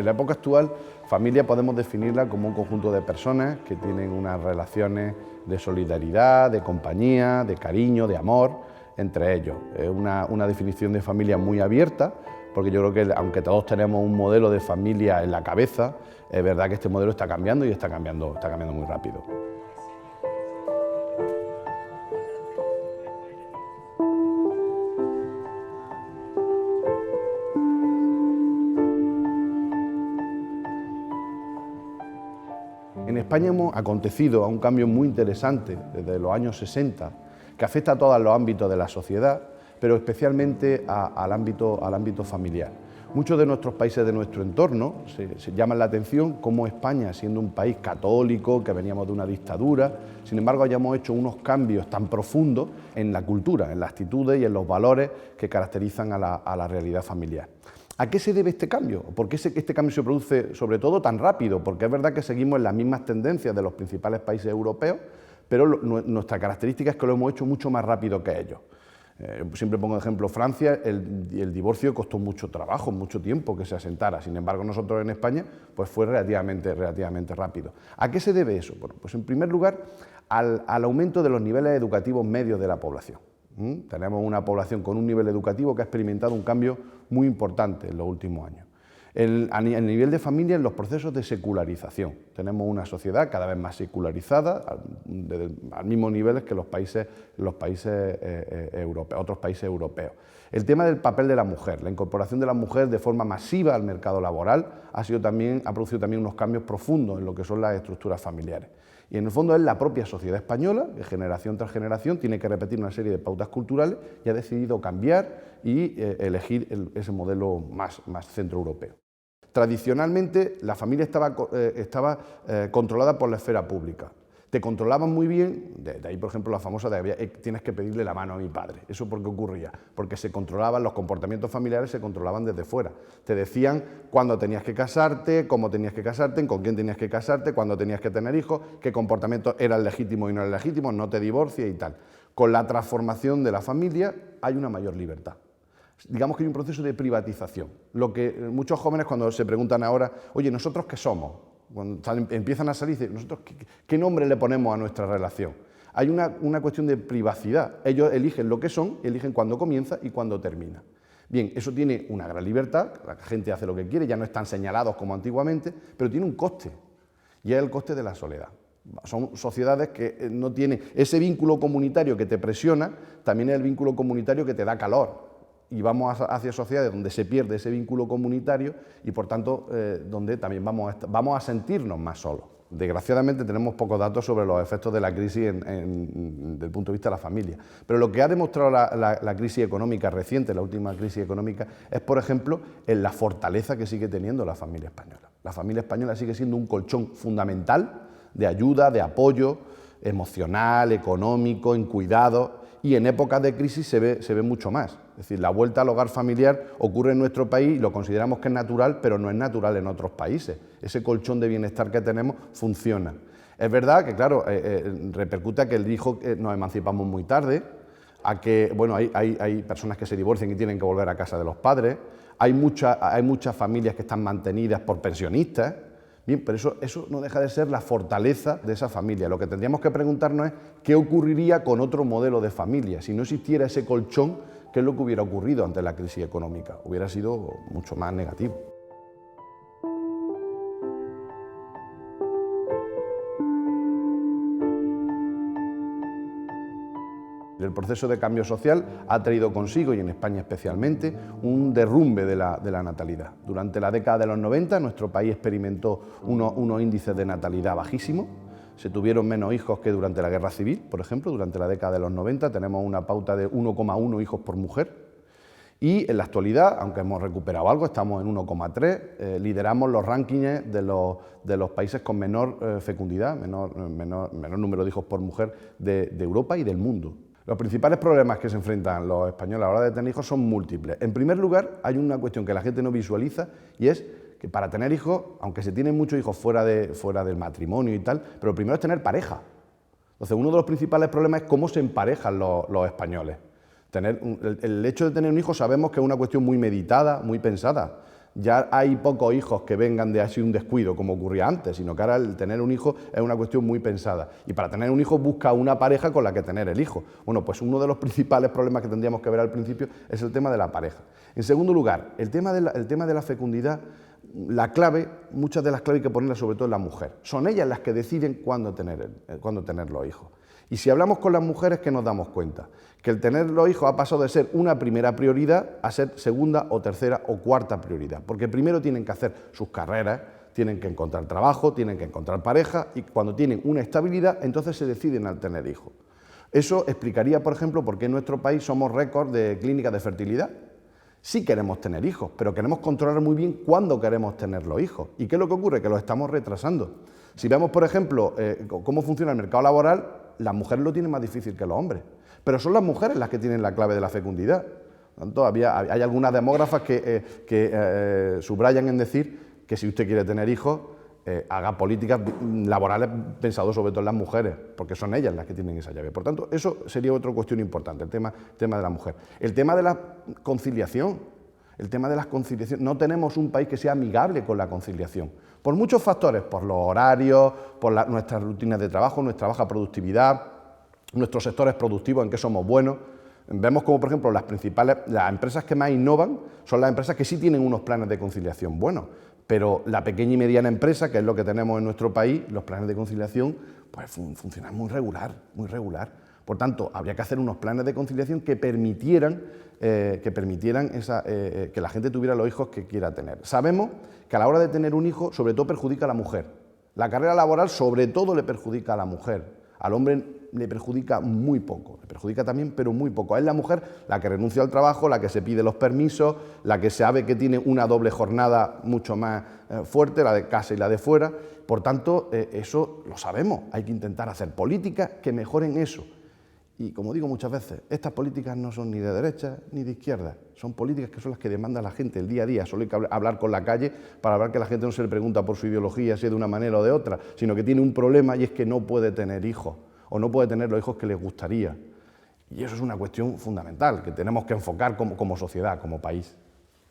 En la época actual, familia podemos definirla como un conjunto de personas que tienen unas relaciones de solidaridad, de compañía, de cariño, de amor entre ellos. Es una definición de familia muy abierta, porque yo creo que aunque todos tenemos un modelo de familia en la cabeza, es verdad que este modelo está cambiando y está cambiando muy rápido. En España hemos acontecido a un cambio muy interesante desde los años 60, que afecta a todos los ámbitos de la sociedad, pero especialmente al ámbito familiar. Muchos de nuestros países de nuestro entorno se llaman la atención cómo España, siendo un país católico, que veníamos de una dictadura, sin embargo hayamos hecho unos cambios tan profundos en la cultura, en las actitudes y en los valores que caracterizan a la realidad familiar. ¿A qué se debe este cambio? ¿Por qué este cambio se produce sobre todo tan rápido? Porque es verdad que seguimos en las mismas tendencias de los principales países europeos, pero nuestra característica es que lo hemos hecho mucho más rápido que ellos. Siempre pongo de ejemplo Francia, el divorcio costó mucho trabajo, mucho tiempo que se asentara, sin embargo nosotros en España pues fue relativamente rápido. ¿A qué se debe eso? Bueno, pues en primer lugar al aumento de los niveles educativos medios de la población. Tenemos una población con un nivel educativo que ha experimentado un cambio muy importante en los últimos años. A nivel de familia, en los procesos de secularización. Tenemos una sociedad cada vez más secularizada, al mismo nivel que los países europeos, otros países europeos. El tema del papel de la mujer, la incorporación de la mujer de forma masiva al mercado laboral ha producido también unos cambios profundos en lo que son las estructuras familiares. Y en el fondo es la propia sociedad española, que generación tras generación tiene que repetir una serie de pautas culturales y ha decidido cambiar y elegir ese modelo más centroeuropeo. Tradicionalmente la familia estaba controlada por la esfera pública. Te controlaban muy bien, de ahí por ejemplo la famosa de tienes que pedirle la mano a mi padre. ¿Eso por qué ocurría? Porque se controlaban, los comportamientos familiares se controlaban desde fuera. Te decían cuándo tenías que casarte, cómo tenías que casarte, con quién tenías que casarte, cuándo tenías que tener hijos, qué comportamientos eran legítimos y no eran legítimos, no te divorcies y tal. Con la transformación de la familia hay una mayor libertad. Digamos que hay un proceso de privatización. Lo que muchos jóvenes cuando se preguntan ahora, oye, ¿nosotros qué somos? Cuando empiezan a salir, dicen, ¿nosotros qué nombre le ponemos a nuestra relación? Hay una cuestión de privacidad. Ellos eligen lo que son, eligen cuándo comienza y cuándo termina. Bien, eso tiene una gran libertad, la gente hace lo que quiere, ya no están señalados como antiguamente, pero tiene un coste, y es el coste de la soledad. Son sociedades que no tienen ese vínculo comunitario que te presiona, también es el vínculo comunitario que te da calor. Y vamos hacia sociedades donde se pierde ese vínculo comunitario y, por tanto, donde también vamos a sentirnos más solos. Desgraciadamente tenemos pocos datos sobre los efectos de la crisis desde el punto de vista de la familia. Pero lo que ha demostrado la crisis económica reciente, la última crisis económica, es, por ejemplo, en la fortaleza que sigue teniendo la familia española. La familia española sigue siendo un colchón fundamental de ayuda, de apoyo emocional, económico, en cuidado, y en épocas de crisis se ve mucho más. Es decir, la vuelta al hogar familiar ocurre en nuestro país y lo consideramos que es natural, pero no es natural en otros países. Ese colchón de bienestar que tenemos funciona. Es verdad que, claro, repercute a que el hijo nos emancipamos muy tarde, a que, bueno, hay personas que se divorcian y tienen que volver a casa de los padres, hay muchas familias que están mantenidas por pensionistas. Bien, pero eso no deja de ser la fortaleza de esa familia. Lo que tendríamos que preguntarnos es qué ocurriría con otro modelo de familia. Si no existiera ese colchón, ¿qué es lo que hubiera ocurrido ante la crisis económica? Hubiera sido mucho más negativo. El proceso de cambio social ha traído consigo, y en España especialmente, un derrumbe de la natalidad. Durante la década de los 90 nuestro país experimentó unos índices de natalidad bajísimos. Se tuvieron menos hijos que durante la Guerra Civil, por ejemplo. Durante la década de los 90 tenemos una pauta de 1,1 hijos por mujer. Y en la actualidad, aunque hemos recuperado algo, estamos en 1,3, lideramos los rankings de los países con menor fecundidad, menor número de hijos por mujer de Europa y del mundo. Los principales problemas que se enfrentan los españoles a la hora de tener hijos son múltiples. En primer lugar, hay una cuestión que la gente no visualiza y es que para tener hijos, aunque se tienen muchos hijos fuera del matrimonio y tal, pero primero es tener pareja. Entonces, uno de los principales problemas es cómo se emparejan los españoles. El hecho de tener un hijo sabemos que es una cuestión muy meditada, muy pensada. Ya hay pocos hijos que vengan de así un descuido, como ocurría antes, sino que ahora el tener un hijo es una cuestión muy pensada. Y para tener un hijo busca una pareja con la que tener el hijo. Bueno, pues uno de los principales problemas que tendríamos que ver al principio es el tema de la pareja. En segundo lugar, el tema de la fecundidad, la clave, muchas de las claves hay que ponerlas sobre todo en la mujer. Son ellas las que deciden cuándo tener los hijos. Y si hablamos con las mujeres, ¿qué nos damos cuenta? Que el tener los hijos ha pasado de ser una primera prioridad a ser segunda o tercera o cuarta prioridad, porque primero tienen que hacer sus carreras, tienen que encontrar trabajo, tienen que encontrar pareja y cuando tienen una estabilidad, entonces se deciden al tener hijos. Eso explicaría, por ejemplo, por qué en nuestro país somos récord de clínicas de fertilidad. Sí queremos tener hijos, pero queremos controlar muy bien cuándo queremos tener los hijos. ¿Y qué es lo que ocurre? Que los estamos retrasando. Si vemos, por ejemplo, cómo funciona el mercado laboral, las mujeres lo tienen más difícil que los hombres. Pero son las mujeres las que tienen la clave de la fecundidad. Por tanto, hay algunas demógrafas que subrayan en decir que si usted quiere tener hijos, haga políticas laborales pensadas sobre todo en las mujeres, porque son ellas las que tienen esa llave. Por tanto, eso sería otra cuestión importante, el tema de la mujer. El tema de la conciliación, no tenemos un país que sea amigable con la conciliación, por muchos factores, por los horarios, por nuestras rutinas de trabajo, nuestra baja productividad, nuestros sectores productivos en que somos buenos. Vemos como, por ejemplo, las empresas que más innovan son las empresas que sí tienen unos planes de conciliación buenos, pero la pequeña y mediana empresa, que es lo que tenemos en nuestro país, los planes de conciliación, pues funcionan muy regular, muy regular. Por tanto, habría que hacer unos planes de conciliación que permitieran que la gente tuviera los hijos que quiera tener. Sabemos que a la hora de tener un hijo, sobre todo perjudica a la mujer. La carrera laboral sobre todo le perjudica a la mujer. Al hombre le perjudica muy poco, le perjudica también, pero muy poco. Es la mujer la que renuncia al trabajo, la que se pide los permisos, la que sabe que tiene una doble jornada mucho más fuerte, la de casa y la de fuera. Por tanto, eso lo sabemos, hay que intentar hacer políticas que mejoren eso. Y como digo muchas veces, estas políticas no son ni de derecha ni de izquierda, son políticas que son las que demanda la gente el día a día. Solo hay que hablar con la calle para ver que la gente no se le pregunta por su ideología, si es de una manera o de otra, sino que tiene un problema y es que no puede tener hijos o no puede tener los hijos que les gustaría. Y eso es una cuestión fundamental que tenemos que enfocar como sociedad, como país.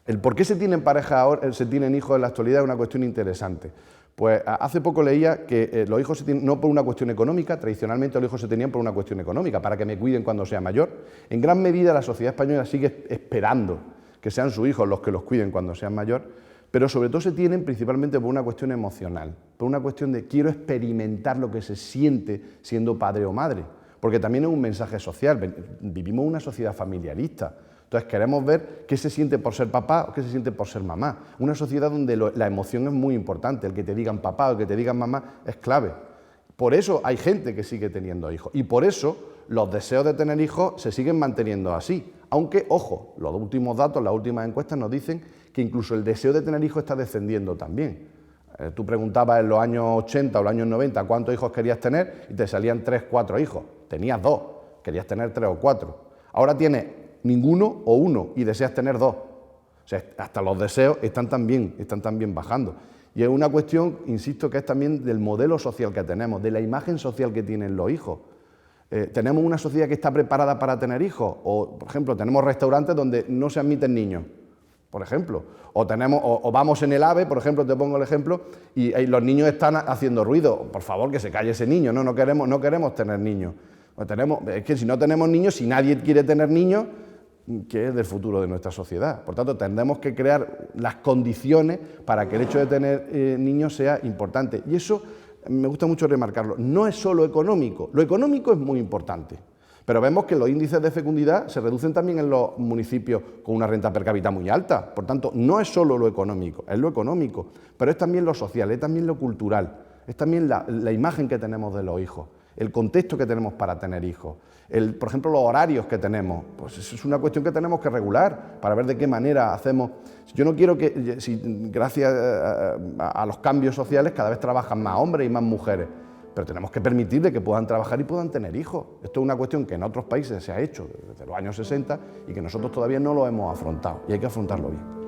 El por qué se tienen pareja ahora, se tienen hijos en la actualidad es una cuestión interesante. Pues hace poco leía que los hijos se tienen no por una cuestión económica, tradicionalmente los hijos se tenían por una cuestión económica, para que me cuiden cuando sea mayor. En gran medida la sociedad española sigue esperando que sean sus hijos los que los cuiden cuando sean mayor, pero sobre todo se tienen principalmente por una cuestión emocional, por una cuestión de quiero experimentar lo que se siente siendo padre o madre, porque también es un mensaje social, vivimos una sociedad familiarista. Entonces queremos ver qué se siente por ser papá o qué se siente por ser mamá. Una sociedad donde la emoción es muy importante, el que te digan papá o el que te digan mamá es clave. Por eso hay gente que sigue teniendo hijos y por eso los deseos de tener hijos se siguen manteniendo así. Aunque, ojo, los últimos datos, las últimas encuestas nos dicen que incluso el deseo de tener hijos está descendiendo también. Tú preguntabas en los años 80 o los años 90 cuántos hijos querías tener y te salían 3, 4 hijos. Tenías 2, querías tener 3 o 4. Ahora tienes ninguno o uno y deseas tener 2. O sea, hasta los deseos están también bajando. Y es una cuestión, insisto, que es también del modelo social que tenemos, de la imagen social que tienen los hijos. ¿Tenemos una sociedad que está preparada para tener hijos? O, por ejemplo, tenemos restaurantes donde no se admiten niños, por ejemplo. O vamos en el AVE, por ejemplo, te pongo el ejemplo, y los niños están haciendo ruido. Por favor, que se calle ese niño, no queremos tener niños. Es que si no tenemos niños, si nadie quiere tener niños, ¿qué es del futuro de nuestra sociedad? Por tanto, tendremos que crear las condiciones para que el hecho de tener niños sea importante. Y eso me gusta mucho remarcarlo, no es solo económico, lo económico es muy importante, pero vemos que los índices de fecundidad se reducen también en los municipios con una renta per cápita muy alta, por tanto, no es solo lo económico, es lo económico, pero es también lo social, es también lo cultural, es también la imagen que tenemos de los hijos, el contexto que tenemos para tener hijos, por ejemplo, los horarios que tenemos, pues eso es una cuestión que tenemos que regular para ver de qué manera hacemos. Yo no quiero que, gracias a los cambios sociales, cada vez trabajan más hombres y más mujeres, pero tenemos que permitirle que puedan trabajar y puedan tener hijos. Esto es una cuestión que en otros países se ha hecho desde los años 60 y que nosotros todavía no lo hemos afrontado y hay que afrontarlo bien.